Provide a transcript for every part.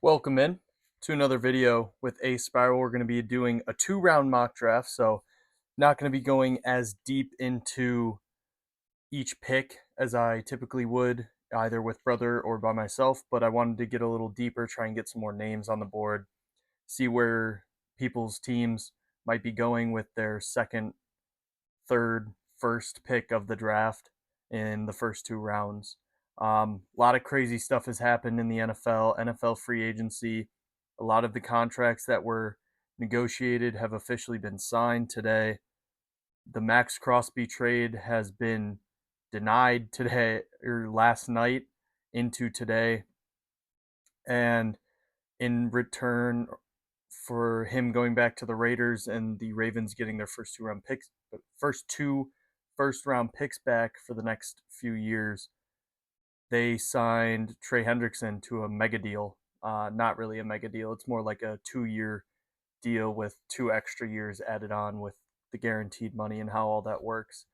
Welcome in to another video with Ace Spiral. We're going to be doing a 2-round mock draft, so not going to be going as deep into each pick as I typically would, either with brother or by myself, but I wanted to get a little deeper, try and get some more names on the board, see where people's teams might be going with their second, third, first pick of the draft in the first 2 rounds. A lot of crazy stuff has happened in the NFL free agency. A lot of the contracts that were negotiated have officially been signed today. The Max Crosby trade has been denied today or last night into today. And in return for him going back to the Raiders and the Ravens getting their first two first round picks back for the next few years, they signed Trey Hendrickson to a mega deal. Not really a mega deal. It's more like a 2-year deal with 2 extra years added on with the guaranteed money and how all that works.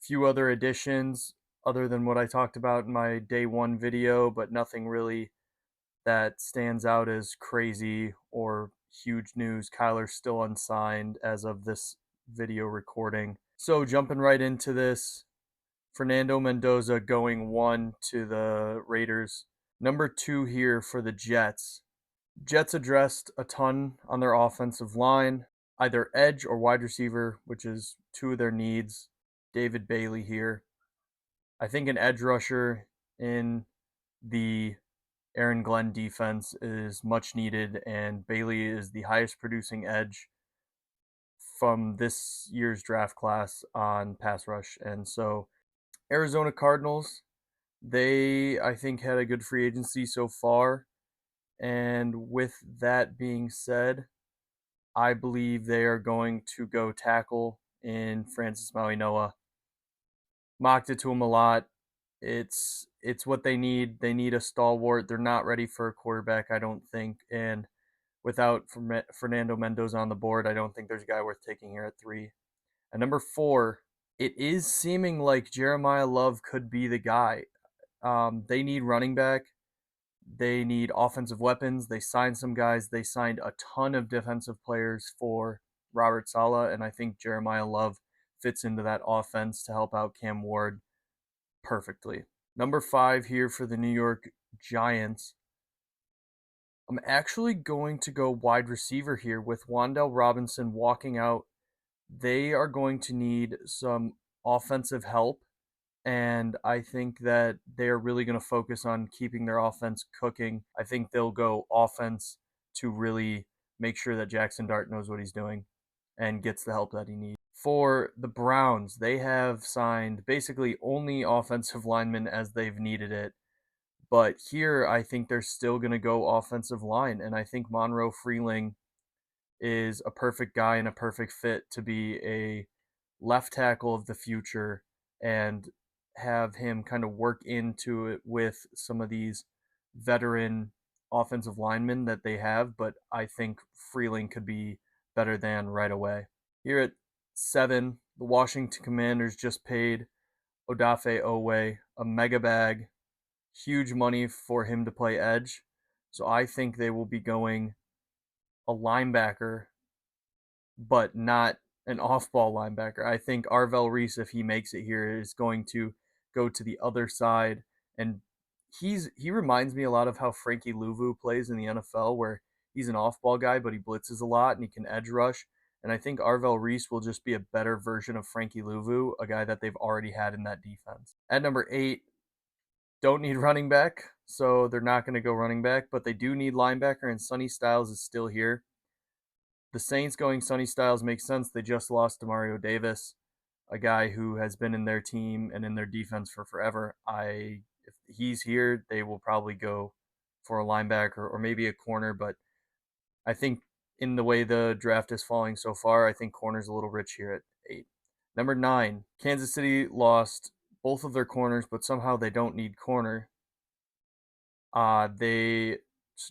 Few other additions other than what I talked about in my day one video, but nothing really that stands out as crazy or huge news. Kyler's still unsigned as of this video recording. So jumping right into this, Fernando Mendoza going 1 to the Raiders. Number 2 here for the Jets. Jets addressed a ton on their offensive line, either edge or wide receiver, which is two of their needs. David Bailey here. I think an edge rusher in the Aaron Glenn defense is much needed, and Bailey is the highest producing edge from this year's draft class on pass rush. And so, Arizona Cardinals, they, I think, had a good free agency so far. And with that being said, I believe they are going to go tackle in Francis Mauigoa. Mocked it to him a lot. It's what they need. They need a stalwart. They're not ready for a quarterback, I don't think. And without Fernando Mendoza on the board, I don't think there's a guy worth taking here at 3. At number 4, it is seeming like Jeremiah Love could be the guy. They need running back. They need offensive weapons. They signed some guys. They signed a ton of defensive players for Robert Saleh, and I think Jeremiah Love fits into that offense to help out Cam Ward perfectly. Number 5 here for the New York Giants. I'm actually going to go wide receiver here with Wan'Dale Robinson walking out. They are going to need some offensive help, and I think that they're really going to focus on keeping their offense cooking. I think they'll go offense to really make sure that Jackson Dart knows what he's doing and gets the help that he needs. For the Browns, they have signed basically only offensive linemen as they've needed it. But here, I think they're still going to go offensive line. And I think Monroe Freeling is a perfect guy and a perfect fit to be a left tackle of the future and have him kind of work into it with some of these veteran offensive linemen that they have. But I think Freeling could be better than right away. Here at 7, the Washington Commanders just paid Odafe Owe a mega bag, huge money for him to play edge. So I think they will be going a linebacker, but not an off-ball linebacker. I think Arvell Reese, if he makes it here, is going to go to the other side, and he reminds me a lot of how Frankie Louvu plays in the NFL, where he's an off-ball guy, but he blitzes a lot and he can edge rush. And I think Arvell Reese will just be a better version of Frankie Louvu, a guy that they've already had in that defense. At number 8, don't need running back, so they're not going to go running back, but they do need linebacker, and Sonny Styles is still here. The Saints going Sonny Styles makes sense. They just lost to Mario Davis, a guy who has been in their team and in their defense for forever. If he's here, they will probably go for a linebacker or maybe a corner, but I think in the way the draft is falling so far, I think corner's a little rich here at 8. Number 9, Kansas City lost both of their corners, but somehow they don't need corner. They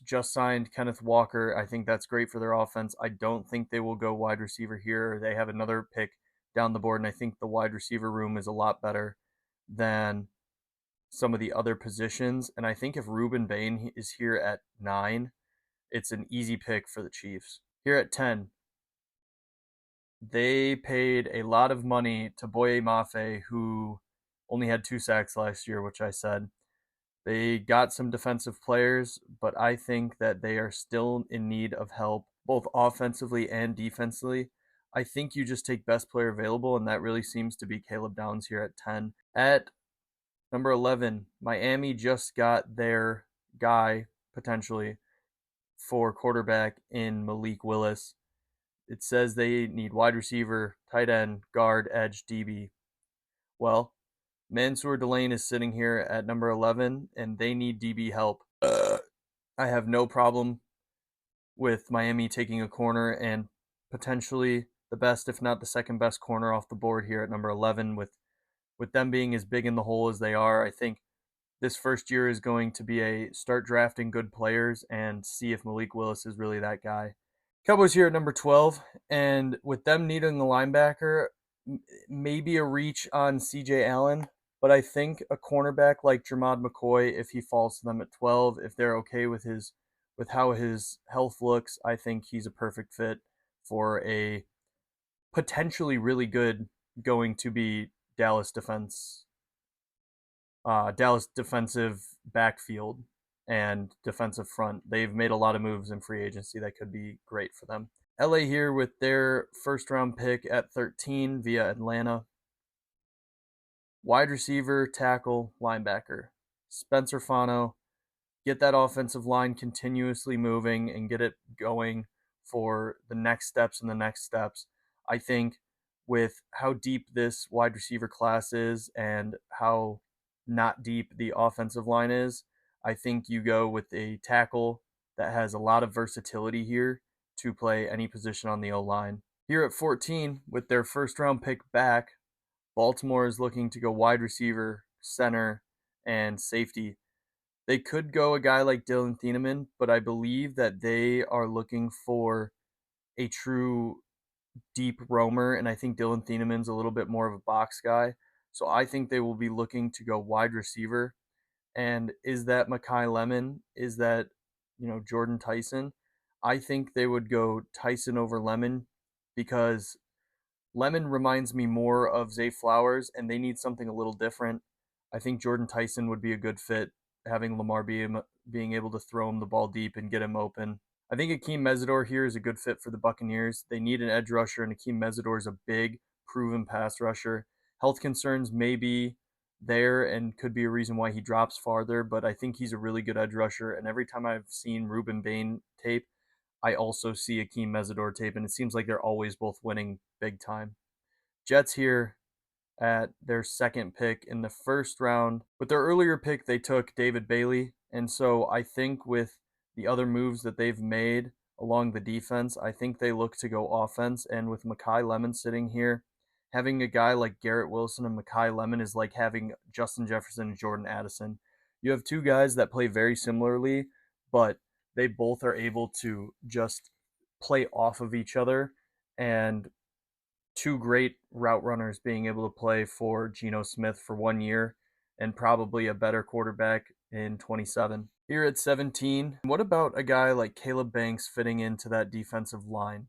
just signed Kenneth Walker. I think that's great for their offense. I don't think they will go wide receiver here. They have another pick down the board, and I think the wide receiver room is a lot better than some of the other positions. And I think if Ruben Bain is here at 9, it's an easy pick for the Chiefs. Here at 10, they paid a lot of money to Boye Mafe, who only had 2 sacks last year, which I said. They got some defensive players, but I think that they are still in need of help, both offensively and defensively. I think you just take best player available, and that really seems to be Caleb Downs here at 10. At number 11, Miami just got their guy, potentially, for quarterback in Malik Willis. It says they need wide receiver, tight end, guard, edge, DB. Well, Mansour Delane is sitting here at number 11, and they need DB help. I have no problem with Miami taking a corner and potentially the best, if not the second best corner off the board here at number 11. With them being as big in the hole as they are, I think this first year is going to be a start drafting good players and see if Malik Willis is really that guy. Cowboys here at number 12, and with them needing a linebacker, maybe a reach on CJ Allen, but I think a cornerback like Jermod McCoy, if he falls to them at 12, if they're okay with how his health looks, I think he's a perfect fit for a potentially really good going to be Dallas defensive backfield and defensive front. They've made a lot of moves in free agency that could be great for them. LA here with their first round pick at 13 via Atlanta. Wide receiver, tackle, linebacker. Spencer Fano, get that offensive line continuously moving and get it going for the next steps and the next steps. I think with how deep this wide receiver class is and how not deep the offensive line is, I think you go with a tackle that has a lot of versatility here to play any position on the O line. Here at 14, with their first round pick back, Baltimore is looking to go wide receiver, center, and safety. They could go a guy like Dylan Thieneman, but I believe that they are looking for a true deep roamer, and I think Dylan Thieneman's a little bit more of a box guy. So I think they will be looking to go wide receiver. And is that Makai Lemon? Is that, Jordan Tyson? I think they would go Tyson over Lemon because Lemon reminds me more of Zay Flowers, and they need something a little different. I think Jordan Tyson would be a good fit, having Lamar being able to throw him the ball deep and get him open. I think Akeem Mesidor here is a good fit for the Buccaneers. They need an edge rusher, and Akeem Mesidor is a big, proven pass rusher. Health concerns may be there and could be a reason why he drops farther, but I think he's a really good edge rusher. And every time I've seen Ruben Bain tape, I also see Akeem Mesidor tape, and it seems like they're always both winning big time. Jets here at their second pick in the first round. With their earlier pick, they took David Bailey. And so I think with the other moves that they've made along the defense, I think they look to go offense. And with Makai Lemon sitting here, having a guy like Garrett Wilson and Makai Lemon is like having Justin Jefferson and Jordan Addison. You have two guys that play very similarly, but they both are able to just play off of each other, and two great route runners being able to play for Geno Smith for 1 year and probably a better quarterback in 27. Here at 17, what about a guy like Caleb Banks fitting into that defensive line?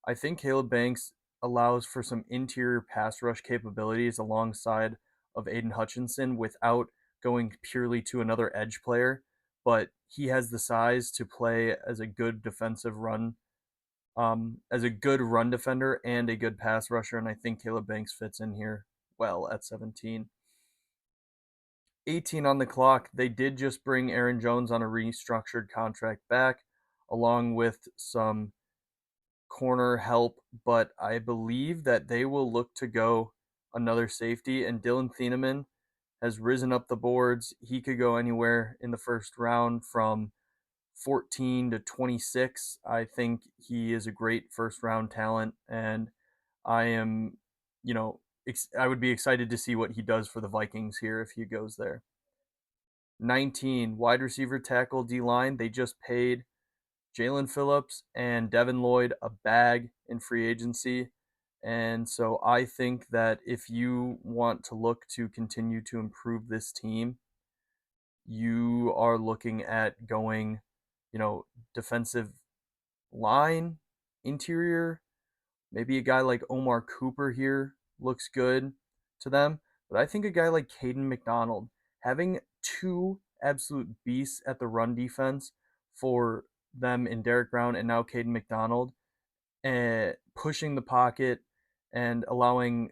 I think Caleb Banks allows for some interior pass rush capabilities alongside of Aiden Hutchinson without going purely to another edge player, but he has the size to play as a good defensive run as a good run defender and a good pass rusher, and I think Caleb Banks fits in here well at 17. 18 on the clock. They did just bring Aaron Jones on a restructured contract back, along with some corner help, but I believe that they will look to go another safety, and Dylan Thieneman has risen up the boards. He could go anywhere in the first round from 14 to 26. I think he is a great first round talent, and I am, I would be excited to see what he does for the Vikings here if he goes there. 19, wide receiver, tackle, D line. They just paid Jalen Phillips and Devin Lloyd a bag in free agency. And so I think that if you want to look to continue to improve this team, you are looking at going, defensive line, interior. Maybe a guy like Omar Cooper here looks good to them. But I think a guy like Caden McDonald, having two absolute beasts at the run defense for them in Derek Brown and now Caden McDonald, and pushing the pocket and allowing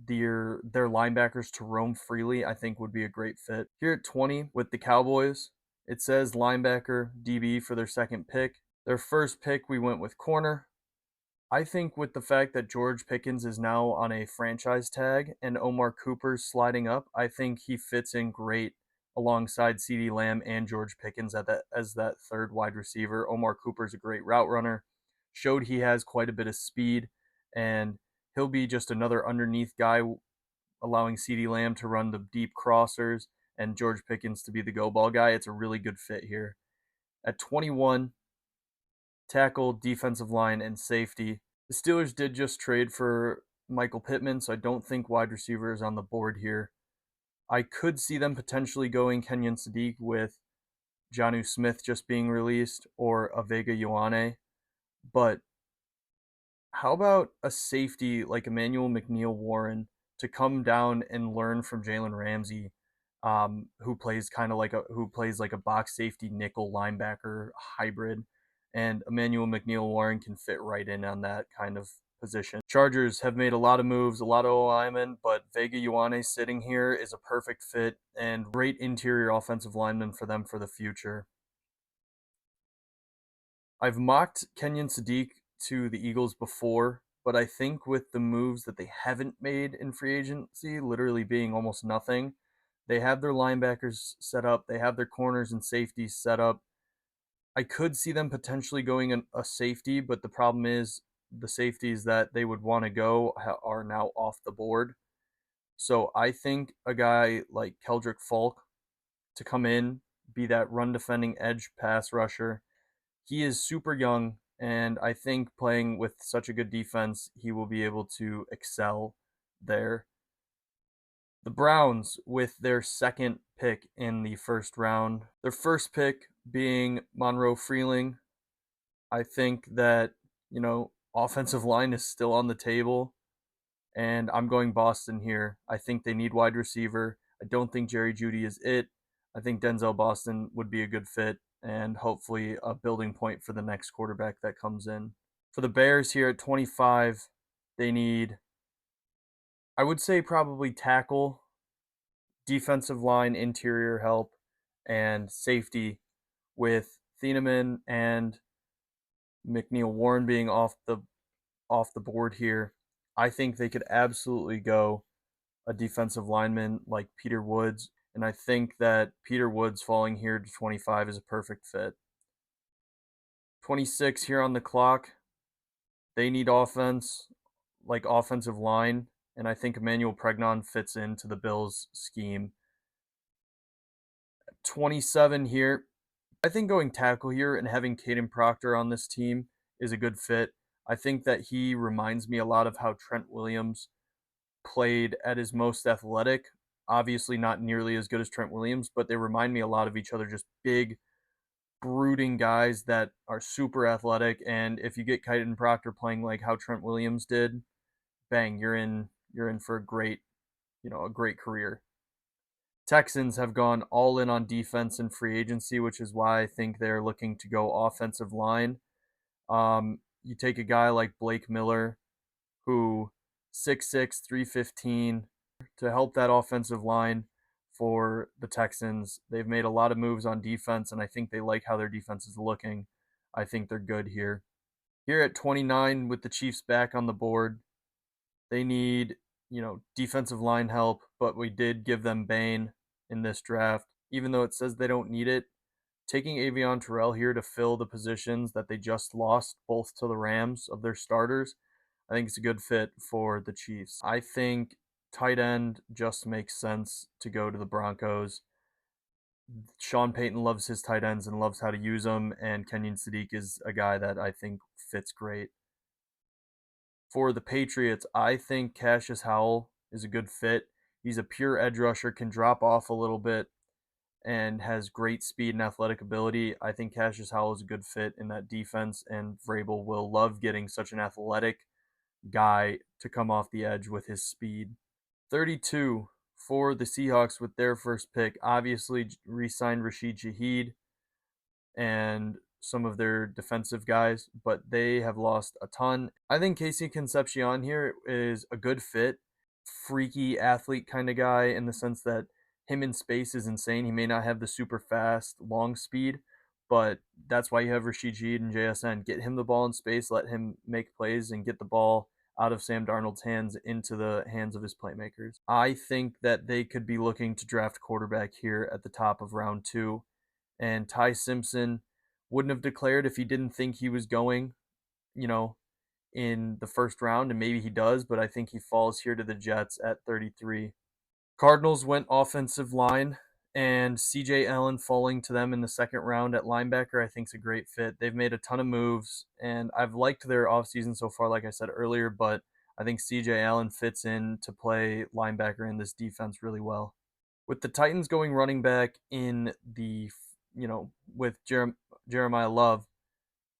their linebackers to roam freely, I think would be a great fit. Here at 20 with the Cowboys, it says linebacker DB for their second pick. Their first pick, we went with corner. I think with the fact that George Pickens is now on a franchise tag and Omar Cooper's sliding up, I think he fits in great alongside CeeDee Lamb and George Pickens as that third wide receiver. Omar Cooper's a great route runner, showed he has quite a bit of speed, and he'll be just another underneath guy, allowing CeeDee Lamb to run the deep crossers and George Pickens to be the go ball guy. It's a really good fit here. At 21, tackle, defensive line, and safety. The Steelers did just trade for Michael Pittman, so I don't think wide receiver is on the board here. I could see them potentially going Kenyon Sadiq with Jonnu Smith just being released or a Vega Ioane. But how about a safety like Emmanuel McNeil Warren to come down and learn from Jalen Ramsey, who plays like a box safety nickel linebacker hybrid, and Emmanuel McNeil Warren can fit right in on that kind of position. Chargers have made a lot of moves, a lot of linemen, but Vega Ioane sitting here is a perfect fit and great interior offensive lineman for them for the future. I've mocked Kenyon Sadiq to the Eagles before, but I think with the moves that they haven't made in free agency, literally being almost nothing, they have their linebackers set up, they have their corners and safeties set up. I could see them potentially going a safety, but the problem is the safeties that they would want to go are now off the board. So I think a guy like Keldrick Falk to come in, be that run defending edge pass rusher. He is super young, and I think playing with such a good defense, he will be able to excel there. The Browns, with their second pick in the first round, their first pick being Monroe Freeling, I think that, offensive line is still on the table, and I'm going Boston here. I think they need wide receiver. I don't think Jerry Jeudy is it. I think Denzel Boston would be a good fit and hopefully a building point for the next quarterback that comes in. For the Bears here at 25, they need, I would say, probably tackle, defensive line, interior help, and safety, with Thieneman and McNeil Warren being off the board here. I think they could absolutely go a defensive lineman like Peter Woods, and I think that Peter Woods falling here to 25 is a perfect fit. 26 here on the clock. They need offense, like offensive line, and I think Emmanuel Pregnon fits into the Bills' scheme. 27 here. I think going tackle here and having Caden Proctor on this team is a good fit. I think that he reminds me a lot of how Trent Williams played at his most athletic. Obviously, not nearly as good as Trent Williams, but they remind me a lot of each other. Just big, brooding guys that are super athletic. And if you get Caden Proctor playing like how Trent Williams did, bang, you're in for a great career. Texans have gone all in on defense and free agency, which is why I think they're looking to go offensive line. You take a guy like Blake Miller, who 6'6", 315, to help that offensive line for the Texans. They've made a lot of moves on defense, and I think they like how their defense is looking. I think they're good here. Here at 29, with the Chiefs back on the board, they need, defensive line help, but we did give them Bane in this draft. Even though it says they don't need it, taking Avion Terrell here to fill the positions that they just lost, both to the Rams, of their starters, I think it's a good fit for the Chiefs. I think tight end just makes sense to go to the Broncos. Sean Payton loves his tight ends and loves how to use them, and Kenyon Sadiq is a guy that I think fits great. For the Patriots, I think Cassius Howell is a good fit. He's a pure edge rusher, can drop off a little bit, and has great speed and athletic ability. I think Cassius Howell is a good fit in that defense, and Vrabel will love getting such an athletic guy to come off the edge with his speed. 32 for the Seahawks with their first pick. Obviously, re signed Rashid Shaheed and some of their defensive guys, but they have lost a ton. I think Casey Concepcion here is a good fit. Freaky athlete kind of guy in the sense that him in space is insane. He may not have the super fast long speed, but that's why you have Rashid Shaheed and JSN. Get him the ball in space, let him make plays, and get the ball out of Sam Darnold's hands into the hands of his playmakers. I think that they could be looking to draft quarterback here at the top of round 2. And Ty Simpson wouldn't have declared if he didn't think he was going, you know, in the first round, and maybe he does, but I think he falls here to the Jets at 33. Cardinals went offensive line, and CJ Allen falling to them in the second round at linebacker, I think is a great fit. They've made a ton of moves, and I've liked their offseason so far, like I said earlier, but I think CJ Allen fits in to play linebacker in this defense really well. With the Titans going running back in the, with Jeremiah Love,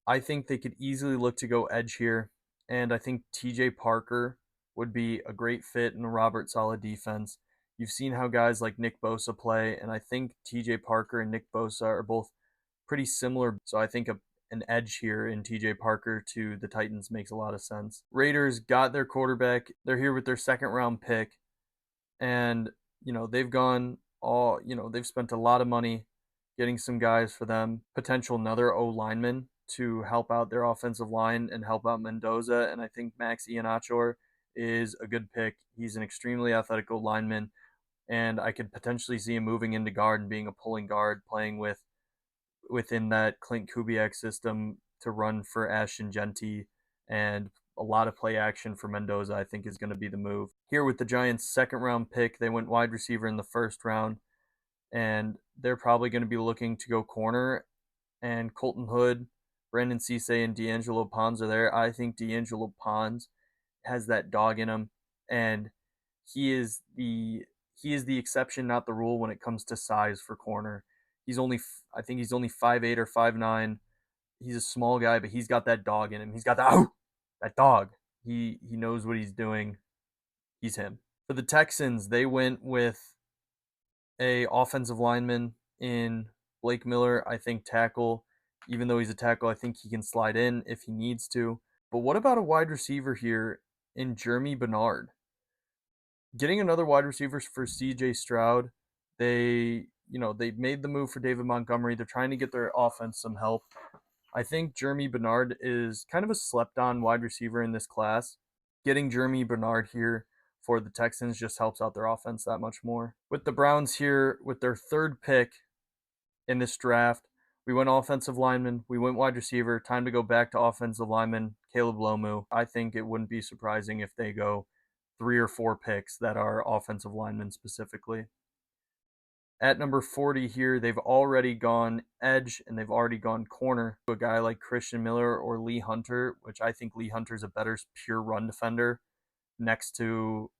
I think they could easily look to go edge here, and I think TJ Parker would be a great fit in a Robert Saleh defense. You've seen how guys like Nick Bosa play, and I think TJ Parker and Nick Bosa are both pretty similar. So I think an edge here in TJ Parker to the Titans makes a lot of sense. Raiders got their quarterback. They're here with their second round pick, and they've gone all, they've spent a lot of money getting some guys for them, potential another O lineman to help out their offensive line and help out Mendoza. And I think Max Ihenacho is a good pick. He's an extremely athletic O lineman, and I could potentially see him moving into guard and being a pulling guard, playing within that Clint Kubiak system to run for Ashton Jeanty, and a lot of play action for Mendoza, I think, is going to be the move. Here with the Giants' second round pick, they went wide receiver in the first round, and they're probably going to be looking to go corner. And Colton Hood, Brandon Cisse, and D'Angelo Pons are there. I think D'Angelo Pons has that dog in him, and he is the exception, not the rule, when it comes to size for corner. I think he's only 5'8" or 5'9". He's a small guy, but he's got that dog in him. He's got that dog. He knows what he's doing. He's him. For the Texans, they went with a offensive lineman in Blake Miller. I think tackle. Even though he's a tackle, I think he can slide in if he needs to. But what about a wide receiver here in Jeremy Bernard? Getting another wide receiver for CJ Stroud. They made the move for David Montgomery. They're trying to get their offense some help. I think Jeremy Bernard is kind of a slept-on wide receiver in this class. Getting Jeremy Bernard here for the Texans just helps out their offense that much more. With the Browns here, with their third pick in this draft, we went offensive lineman, we went wide receiver. Time to go back to offensive lineman, Caleb Lomu. I think it wouldn't be surprising if they go 3 or 4 picks that are offensive linemen specifically. At number 40 here, they've already gone edge and they've already gone corner. A guy like Christian Miller or Lee Hunter, which I think Lee Hunter is a better pure run defender next to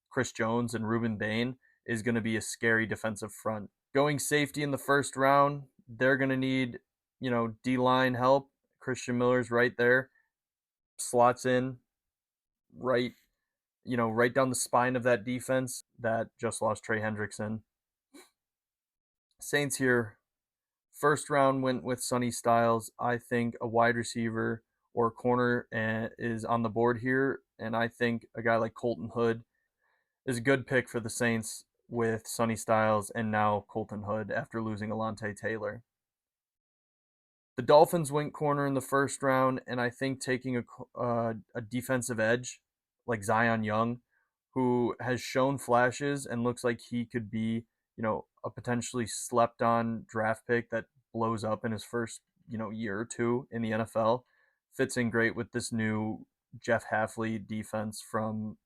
Chris Jones and Ruben Bain, is going to be a scary defensive front. Going safety in the first round, they're going to need, D-line help. Christian Miller's right there. Slots in right down the spine of that defense that just lost Trey Hendrickson. Saints here, first round went with Sonny Styles. I think a wide receiver or corner is on the board here, and I think a guy like Colton Hood is a good pick for the Saints with Sonny Styles and now Colton Hood after losing Alontae Taylor. The Dolphins went corner in the first round, and I think taking a defensive edge like Zion Young, who has shown flashes and looks like he could be, a potentially slept on draft pick that blows up in his first, year or two in the NFL, fits in great with this new Jeff Hafley defense from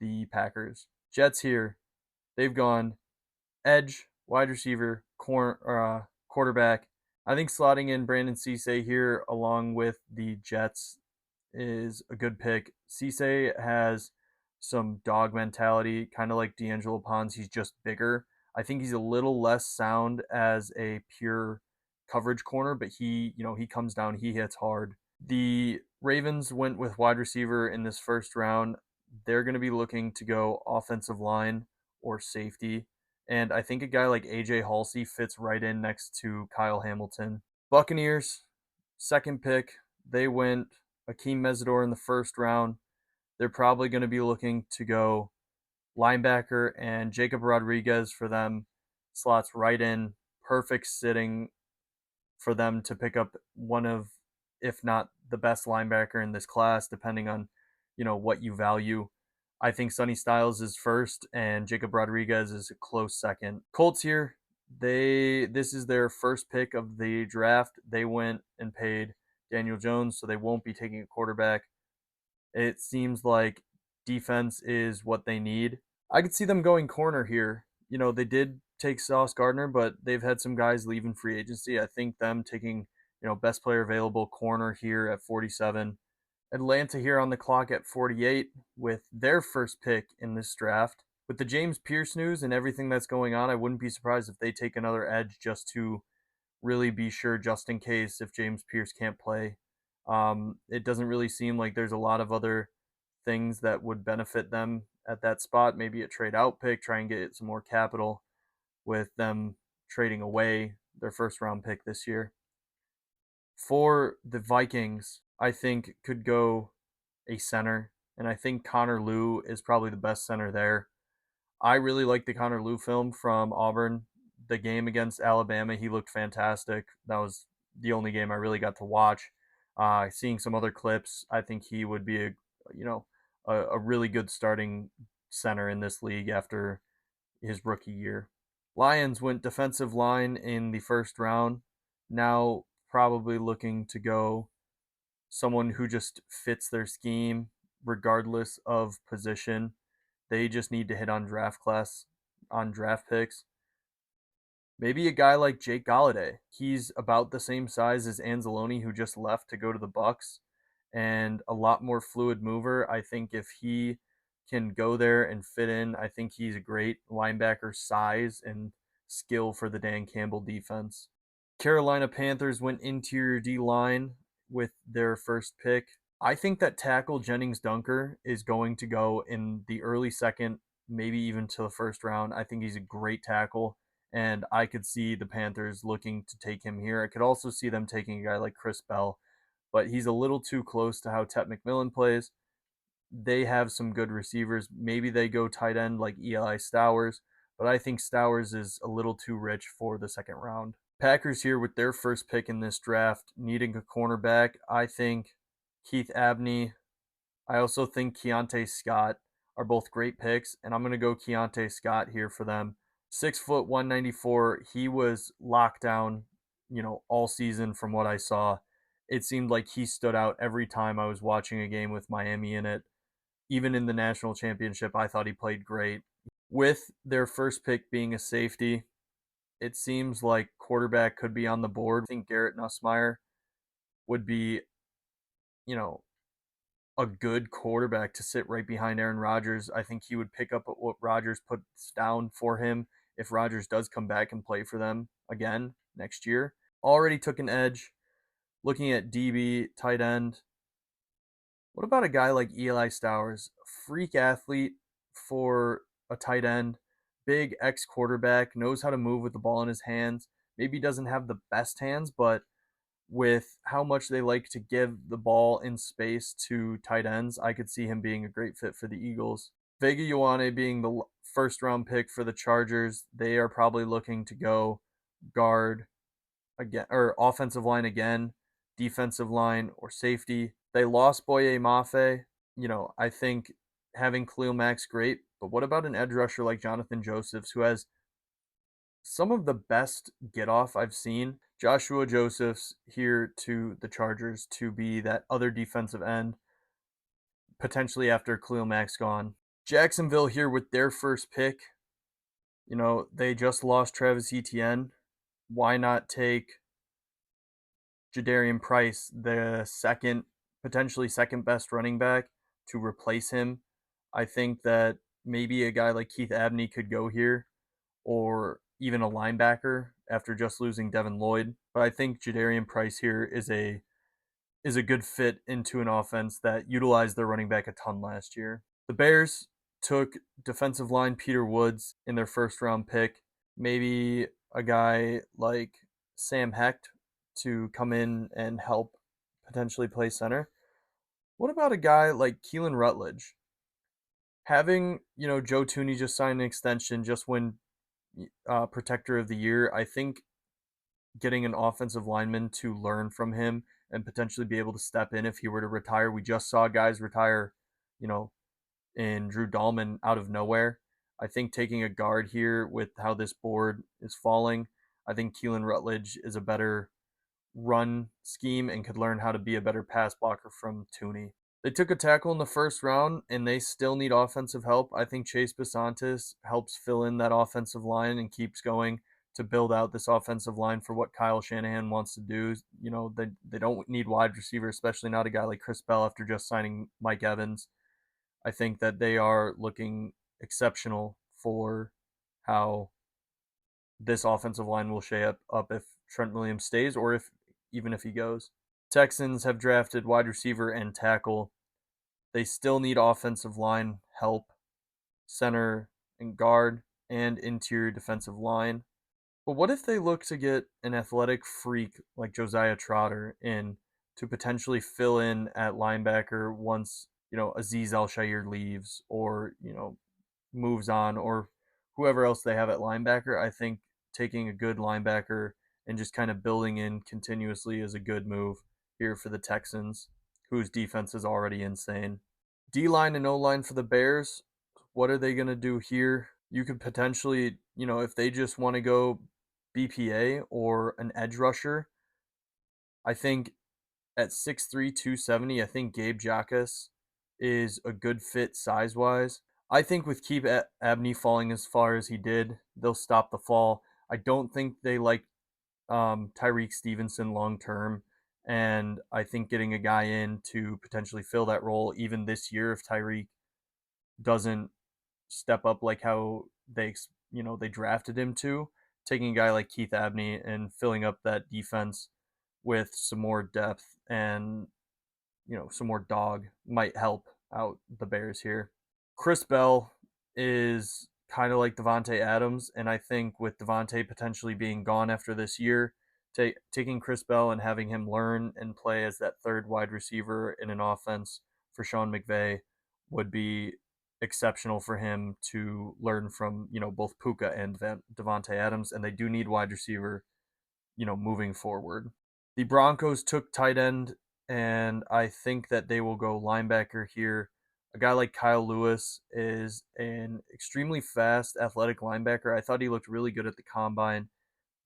the Packers. Jets here, they've gone edge, wide receiver, quarterback. I think slotting in Brandon Cisse here along with the Jets is a good pick. Cisse has some dog mentality, kind of like D'Angelo Pons. He's just bigger. I think he's a little less sound as a pure coverage corner, but he comes down, he hits hard. The Ravens went with wide receiver in this first round. They're going to be looking to go offensive line or safety. And I think a guy like AJ Halsey fits right in next to Kyle Hamilton. Buccaneers, second pick, they went Akeem Mesidor in the first round. They're probably going to be looking to go linebacker, and Jacob Rodriguez for them slots right in, perfect sitting for them to pick up one of, if not the best linebacker in this class, depending on, what you value. I think Sonny Styles is first, and Jacob Rodriguez is a close second. Colts here, this is their first pick of the draft. They went and paid Daniel Jones, so they won't be taking a quarterback. It seems like defense is what they need. I could see them going corner here. They did take Sauce Gardner, but they've had some guys leaving free agency. I think them taking, best player available corner here at 47. Atlanta here on the clock at 48 with their first pick in this draft. With the James Pierce news and everything that's going on, I wouldn't be surprised if they take another edge just to really be sure, just in case if James Pierce can't play. It doesn't really seem like there's a lot of other things that would benefit them at that spot. Maybe a trade out pick, try and get some more capital with them trading away their first round pick this year. For the Vikings, I think could go a center, and I think Connor Lew is probably the best center there. I really like the Connor Lew film from Auburn. The game against Alabama, he looked fantastic. That was the only game I really got to watch. Seeing some other clips, I think he would be a really good starting center in this league after his rookie year. Lions went defensive line in the first round. Now probably looking to go someone who just fits their scheme regardless of position. They just need to hit on draft picks. Maybe a guy like Jake Galladay. He's about the same size as Anzalone, who just left to go to the Bucks, and a lot more fluid mover. I think if he can go there and fit in, I think he's a great linebacker size and skill for the Dan Campbell defense. Carolina Panthers went interior D line with their first pick. I think that tackle Jennings Dunker is going to go in the early second, maybe even to the first round. I think he's a great tackle, and I could see the Panthers looking to take him here. I could also see them taking a guy like Chris Bell, but he's a little too close to how Tet McMillan plays. They have some good receivers. Maybe they go tight end like Eli Stowers, but I think Stowers is a little too rich for the second round. Packers here with their first pick in this draft, needing a cornerback. I think Keith Abney. I also think Keontae Scott are both great picks, and I'm going to go Keontae Scott here for them. 6 foot 194. He was locked down, all season from what I saw. It seemed like he stood out every time I was watching a game with Miami in it. Even in the national championship, I thought he played great. With their first pick being a safety, it seems like quarterback could be on the board. I think Garrett Nussmeier would be, you know, a good quarterback to sit right behind Aaron Rodgers. I think he would pick up what Rodgers puts down for him if Rodgers does come back and play for them again next year. Already took an edge. Looking at DB, tight end. What about a guy like Eli Stowers? Freak athlete for a tight end, big ex quarterback, knows how to move with the ball in his hands. Maybe doesn't have the best hands, but with how much they like to give the ball in space to tight ends, I could see him being a great fit for the Eagles. Vega Ioane being the first round pick for the Chargers, they are probably looking to go guard again or offensive line again, defensive line or safety. They lost Boye Mafe. I think having Khalil Mack's great, but what about an edge rusher like Jonathan Josephs, who has some of the best get off I've seen? Joshua Josephs here to the Chargers to be that other defensive end, potentially after Khalil Mack's gone. Jacksonville here with their first pick. They just lost Travis Etienne. Why not take Jadarian Price, the potentially second best running back, to replace him? I think that maybe a guy like Keith Abney could go here, or even a linebacker after just losing Devin Lloyd. But I think Jadarian Price here is a good fit into an offense that utilized their running back a ton last year. The Bears took defensive line Peter Woods in their first round pick. Maybe a guy like Sam Hecht to come in and help potentially play center. What about a guy like Keelan Rutledge? Having, Joe Tooney just sign an extension, just win Protector of the Year, I think getting an offensive lineman to learn from him and potentially be able to step in if he were to retire. We just saw guys retire, you know, in Drew Dahlman out of nowhere. I think taking a guard here with how this board is falling, I think Keelan Rutledge is a better run scheme and could learn how to be a better pass blocker from Tooney. They took a tackle in the first round and they still need offensive help. I think Chase Basantis helps fill in that offensive line and keeps going to build out this offensive line for what Kyle Shanahan wants to do. They don't need wide receiver, especially not a guy like Chris Bell after just signing Mike Evans. I think that they are looking exceptional for how this offensive line will shape up if Trent Williams stays or even if he goes. Texans have drafted wide receiver and tackle. They still need offensive line help, center and guard, and interior defensive line. But what if they look to get an athletic freak like Josiah Trotter in to potentially fill in at linebacker once, Aziz Al-Shaair leaves or, moves on, or whoever else they have at linebacker? I think taking a good linebacker and just kind of building in continuously is a good move here for the Texans, whose defense is already insane. D line and O line for the Bears. What are they going to do here? You could potentially, if they just want to go BPA or an edge rusher, I think at 6'3", 270, I think Gabe Jacas is a good fit size wise. I think with Keith Abney falling as far as he did, they'll stop the fall. I don't think they like Tyreek Stevenson long term. And I think getting a guy in to potentially fill that role even this year if Tyreek doesn't step up like how they drafted him to, taking a guy like Keith Abney and filling up that defense with some more depth and some more dog might help out the Bears here. Chris Bell is kind of like Devontae Adams, and I think with Devontae potentially being gone after this year, taking Chris Bell and having him learn and play as that third wide receiver in an offense for Sean McVay would be exceptional for him to learn from, both Puka and Devontae Adams, and they do need wide receiver, moving forward. The Broncos took tight end, and I think that they will go linebacker here. A guy like Kyle Lewis is an extremely fast, athletic linebacker. I thought he looked really good at the combine.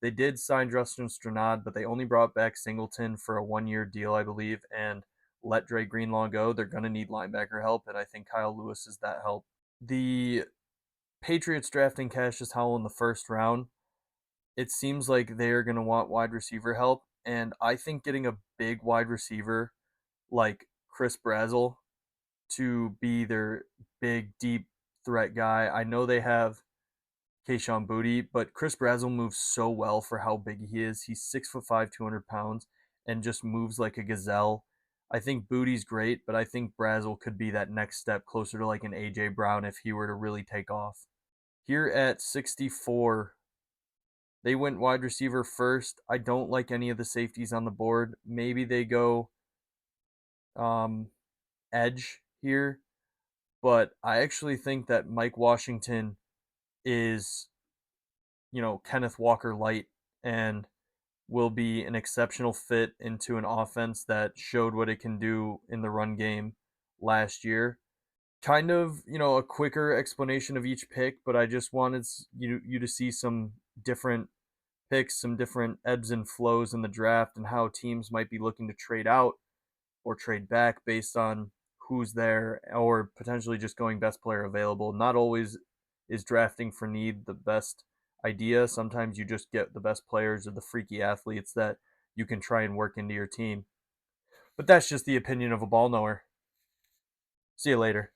They did sign Justin Strnad, but they only brought back Singleton for a 1-year deal, I believe, and let Dre Greenlaw go. They're going to need linebacker help, and I think Kyle Lewis is that help. The Patriots drafting Cassius Howell in the first round, it seems like they're going to want wide receiver help, and I think getting a big wide receiver like Chris Brazzell to be their big, deep threat guy. I know they have Kayshon Boutte, but Chris Brazzell moves so well for how big he is. He's 6'5", 200 pounds, and just moves like a gazelle. I think Boutte's great, but I think Brazzell could be that next step closer to like an A.J. Brown if he were to really take off. Here at 64, they went wide receiver first. I don't like any of the safeties on the board. Maybe they go edge here, but I actually think that Mike Washington is, Kenneth Walker light and will be an exceptional fit into an offense that showed what it can do in the run game last year. Kind of, a quicker explanation of each pick, but I just wanted you to see some different picks, some different ebbs and flows in the draft and how teams might be looking to trade out or trade back based on who's there or potentially just going best player available. Not always is drafting for need the best idea. Sometimes you just get the best players or the freaky athletes that you can try and work into your team. But that's just the opinion of a ball knower. See you later.